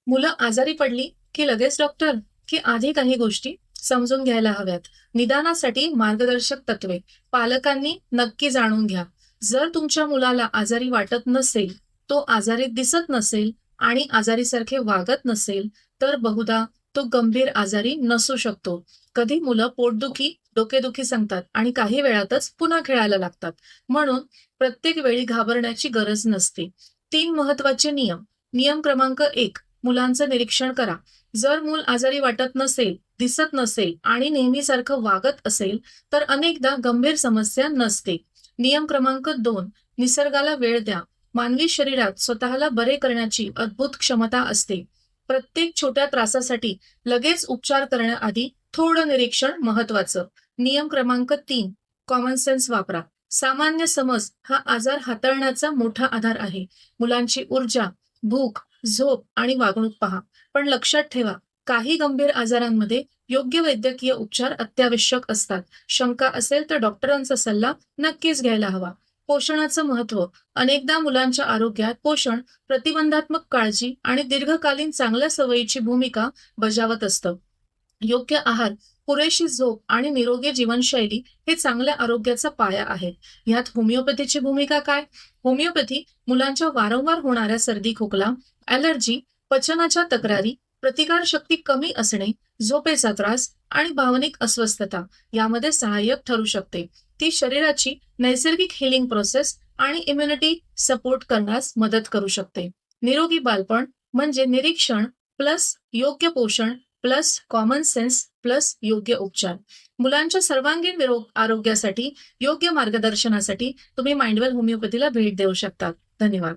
मुलं आजारी पडली की लगेच डॉक्टर, की आधी काही गोष्टी समजून घ्यायला हव्यात? निदानासाठी मार्गदर्शक तत्वे पालकांनी नक्की जाणून घ्या. जर तुमच्या मुलाला आजारी वाटत नसेल, तो आजारी दिसत नसेल आणि आजारीसारखे वागत नसेल, तर बहुधा तो गंभीर आजारी नसू शकतो. कधी मुलं पोटदुखी, डोकेदुखी सांगतात आणि काही वेळातच पुन्हा खेळायला लागतात. म्हणून प्रत्येक वेळी घाबरण्याची गरज नसते. 3 महत्वाचे नियम. नियम क्रमांक 1, मुलांचं निरीक्षण करा. जर मूल आजारी वाटत नसेल, दिसत नसेल आणि नेहमीसारखं वागत असेल, तर अनेकदा गंभीर समस्या नसते. नियम क्रमांक 2, निसर्गाला वेळ द्या. मानवी शरीरात स्वतःला बरे करण्याची अद्भुत क्षमता असते. प्रत्येक छोट्या त्रासासाठी लगेच उपचार करण्याआधी थोडं निरीक्षण महत्वाचं. नियम क्रमांक 3, कॉमन सेन्स वापरा. सामान्य समज हा आजार हाताळण्याचा मोठा आधार आहे. मुलांची ऊर्जा, भूक, झोप आणि वागणूक पहा. पण लक्षात ठेवा, काही गंभीर आजारांमध्ये योग्य वैद्यकीय उपचार अत्यावश्यक असतात. शंका असेल तर डॉक्टरांचा सल्ला नक्कीच घ्यायला हवा. पोषणाचं महत्त्व. अनेकदा मुलांच्या आरोग्यात पोषण प्रतिबंधात्मक काळजी आणि दीर्घकालीन चांगल्या सवयीची भूमिका बजावत असतं. योग्य आहार, पुरेशी झोप आणि निरोगी जीवनशैली हे चांगल्या आरोग्याचा पाया आहेत. ह्यात होमिओपॅथीची भूमिका काय? होमिओपॅथी मुलांच्या वारंवार होणाऱ्या सर्दी खोकला, ॲलर्जी, पचनाच्या तक्रारी, प्रतिकारशक्ती कमी असणे, झोपेचा त्रास आणि भावनिक अस्वस्थता यामध्ये सहाय्यक ठरू शकते. ती शरीराची नैसर्गिक हिलिंग प्रोसेस आणि इम्युनिटी सपोर्ट करण्यास मदत करू शकते. निरोगी बालपण म्हणजे निरीक्षण प्लस योग्य पोषण प्लस कॉमन सेन्स प्लस योग्य उपचार. मुलांच्या सर्वांगीण आरोग्यासाठी योग्य मार्गदर्शनासाठी तुम्ही माइंडवेल होमिओपॅथीला भेट देऊ शकता. धन्यवाद.